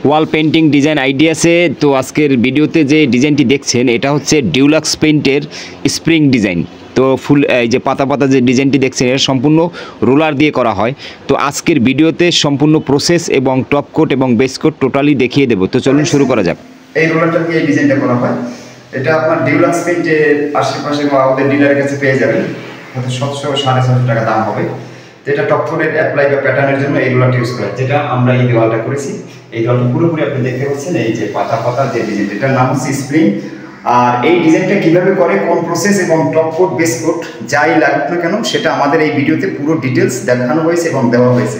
Wall painting design আইডিয়াসে। তো আজকের ভিডিওতে যে ডিজাইনটি দেখছেন এটা হচ্ছে ডিউলাক্স পেইন্টের স্প্রিং ডিজাইন। তো ফুল এই যে পাতা পাতা যে ডিজাইনটি দেখছেন এটা সম্পূর্ণ রোলার দিয়ে করা হয়। তো আজকের ভিডিওতে সম্পূর্ণ প্রসেস এবং টপ কোট এবং বেস কোট টোটালি দেখিয়ে দেবো। তো চলুন শুরু করা যাক। এই রোলারটা দিয়ে এই ডিজাইনটা করা হয়। এটা আপনার ডিউলাক্স পেইন্টের আশেপাশে বা আমাদের ডিলারের কাছে পেয়ে যাবেন, হয়তো 700-750 টাকা দাম হবে। তো এটা টপ কোটের অ্যাপ্লাই বা প্যাটার্নের জন্য এই রোলারটা ইউজ করা, যেটা আমরা এই দেওয়ালটা করেছি। এই দেওয়ালটা পুরোপুরি আপনি দেখতে পাচ্ছেন এই যে পাতা পাতা যে ডিজাইন, এটার নাম হচ্ছে স্প্রিং। আর এই ডিজাইনটা কিভাবে করে, কোন প্রসেস এবং টপ কোট বেস কোট যাই লাগুক না কেন সেটা আমাদের এই ভিডিওতে পুরো ডিটেলস দেখানো হয়েছে এবং দেওয়া হয়েছে।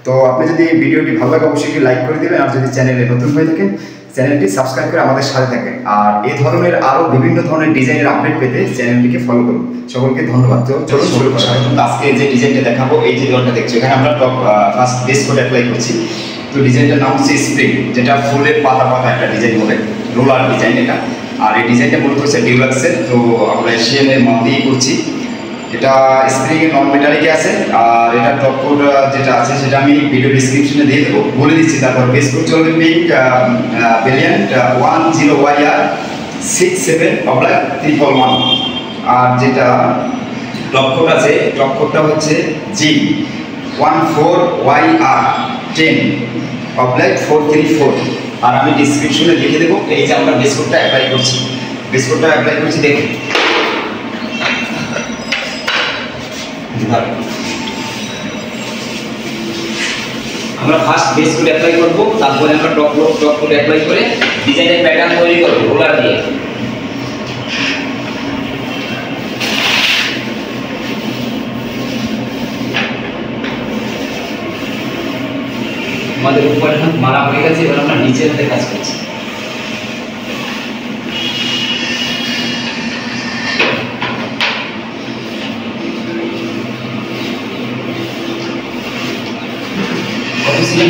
তো আপনি যদি এই ভিডিওটি ভালো লাগে অবশ্যই লাইক করে দেবেন, আর যদি চ্যানেলে নতুন হয়ে থাকেন চ্যানেলটি সাবস্ক্রাইব করে আমাদের সাথে থাকেন। আর এই ধরনের আরও বিভিন্ন ধরনের ডিজাইনের আপডেট পেতে চ্যানেলটিকে ফলো করুন। সকলকে ধন্যবাদ। তো চলুন শুরু করা যাক। আজকে যে ডিজাইনটা দেখাবো, এই যে দেওয়ালটা দেখছো, এখানে আমরা top first base coat apply করছি। তো ডিজাইনটার নাম হচ্ছে স্প্রিং, যেটা ফুলের পাতা পাতা একটা ডিজাইন হবে, রোলার ডিজাইন এটা। আর এই ডিজাইনটা মূলত হচ্ছে ডিউলাক্সের। তো আমরা এশিয়ানের মাল দিয়ে করছি। এটা স্প্রিং নন মেটালিকে আছে। আর এটা টপ কোড যেটা আছে সেটা আমি ভিডিও ডিসক্রিপশনে দিয়ে দেবো, বলে দিচ্ছি। তারপর বেস কোড চলবে পিঙ্ক ব্রিলিয়ান্ট 10YR 67/111। আর যেটা টপ কোড আছে, টপ কোডটা হচ্ছে G 14YR 10/434। আর আমি ডিসক্রিপশনে লিখে দেবো। এই যে আমরা বেস কোডটা অ্যাপ্লাই করছি, বেস কোডটা অ্যাপ্লাই করছি দেখুন। আমরা ফার্স্ট বেস কোড অ্যাপ্লাই করব, তারপরে আমরা টপ কোড অ্যাপ্লাই করে ডিজাইনের প্যাটার্ন তৈরি করব রোলার দিয়ে। আমাদের উপরে মারা হয়ে গেছে, এবার আমরা নিচের হাতে কাজ করছি।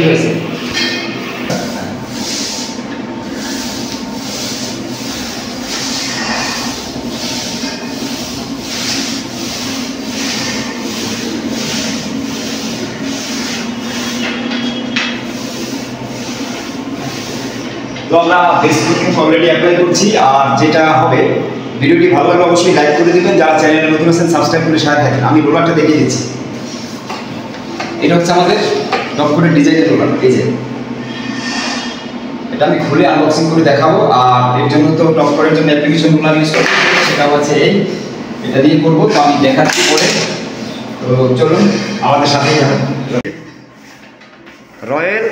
হয়েছে তো আমরা বেস কোটিং অলরেডি অ্যাপ্লাই করছি। আর যেটা হবে, ভিডিওটি ভালো লাগলে অবশ্যই লাইক করে দেবেন, যারা চ্যানেলে নতুন আছেন সাবস্ক্রাইব করে সাথে থাকেন। আমি রোলারটা দেখিয়ে দিচ্ছি। এটা হচ্ছে আমাদের টপ কোটের ডিজাইনের রোলার। এই যে এটা আমি খুলে আনবক্সিং করে দেখাবো। আর এর জন্য তো টপ কোটের জন্য অ্যাপ্লিকেশন রোলার ইউজ করতে, সেটা হচ্ছে এটা দিয়ে করবো। তো আমি দেখাচ্ছি পরে। তো চলুন আমাদের সাথেই যাবেন। Royal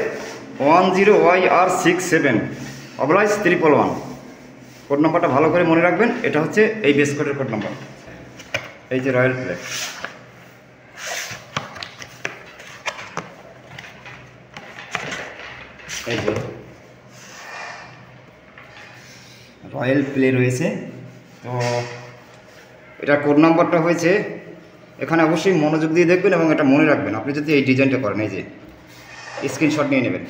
10YR 67/111। কোড নাম্বারটা ভালো করে মনে রাখবেন, এটা হচ্ছে এই বেস কোডের কোড নাম্বার। এই যে রয়্যাল ফ্ল্যাগ, এই যে রয়্যাল প্লে রয়েছে। তো এটা কোড নাম্বারটা হয়েছে, এখানে অবশ্যই মনোযোগ দিয়ে দেখবেন এবং এটা মনে রাখবেন। আপনি যদি এই ডিজাইনটা করেন, এই যে স্ক্রিনশট নিয়ে নেবেন।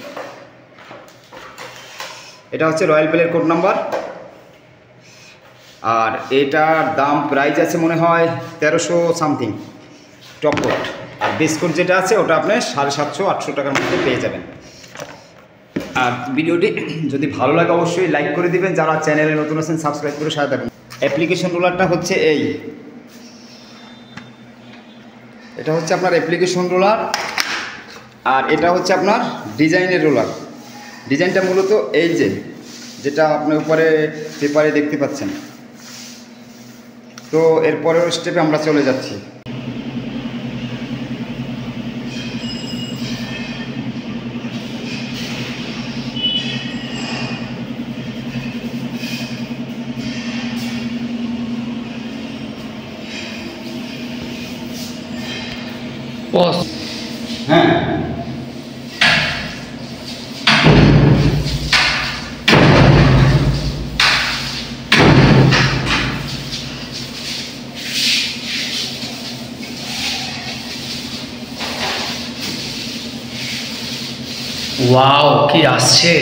এটা হচ্ছে রয়্যাল প্লের কোড নাম্বার। আর এটার দাম প্রাইস আছে মনে হয় 1300 সামথিং টপ কোট। আর বেস কোট যেটা আছে ওটা আপনি 750-800 টাকার মধ্যে পেয়ে যাবেন। আর ভিডিওটি যদি ভালো লাগে অবশ্যই লাইক করে দিবেন, যারা চ্যানেলে নতুন আছেন সাবস্ক্রাইব করে সাথে থাকবেন। অ্যাপ্লিকেশন রোলারটা হচ্ছে এটা হচ্ছে আপনার অ্যাপ্লিকেশন রোলার। আর এটা হচ্ছে আপনার ডিজাইনের রোলার। ডিজাইনটা মূলত এই যেটা আপনার উপরে পেপারে দেখতে পাচ্ছেন। তো এরপরের স্টেপে আমরা চলে যাচ্ছি। হ্যাঁ, ওয়াও কি আসছে।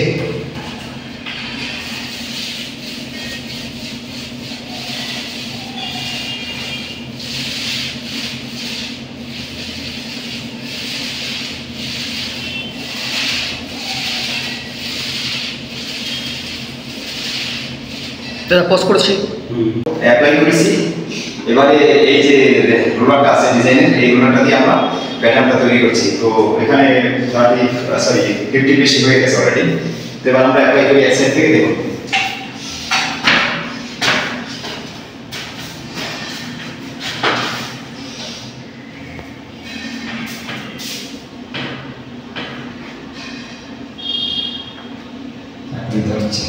দাদা পজ করেছি। অ্যাপ্লাই করেছি। এবারে এই যে রোলারটা আছে ডিজাইনের, এই রোলারটা দিয়ে আমরা প্যাটার্নটা তৈরি করছি। তো এখানে 50 বেশি হয়ে গেছে অলরেডি। তো এবার আমরা অ্যাপ্লাই করি এক সাইড থেকে। দেখুন হচ্ছে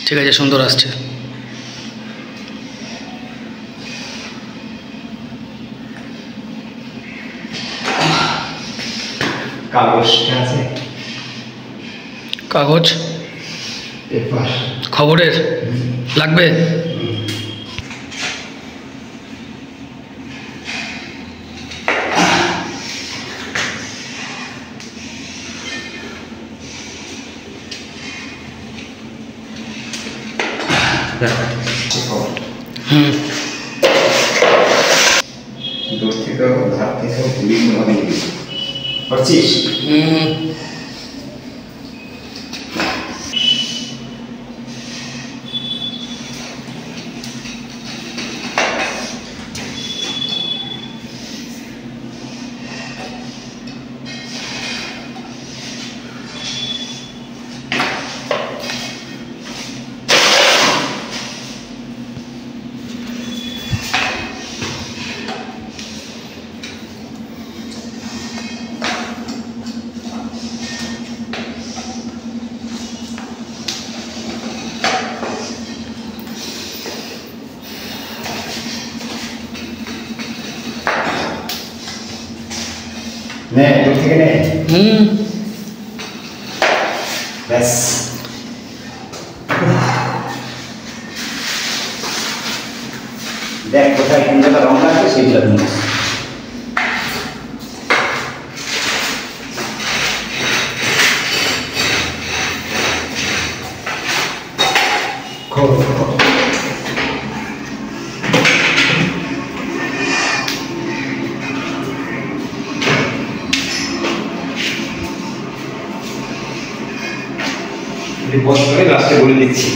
ঠিক আছে, সুন্দর আসছে। কাগজটা আছে, কাগজ খবরের লাগবে। দূর থেকে ধার থেকে বিভিন্নভাবে নিবি, পারছিস? নে দূর থেকে নে। ব্যাস দেখ কোথায় কোন জায়গায় রং লাগবে সেইগুলো দিন। বস করে লাস্টে বলে দিচ্ছি।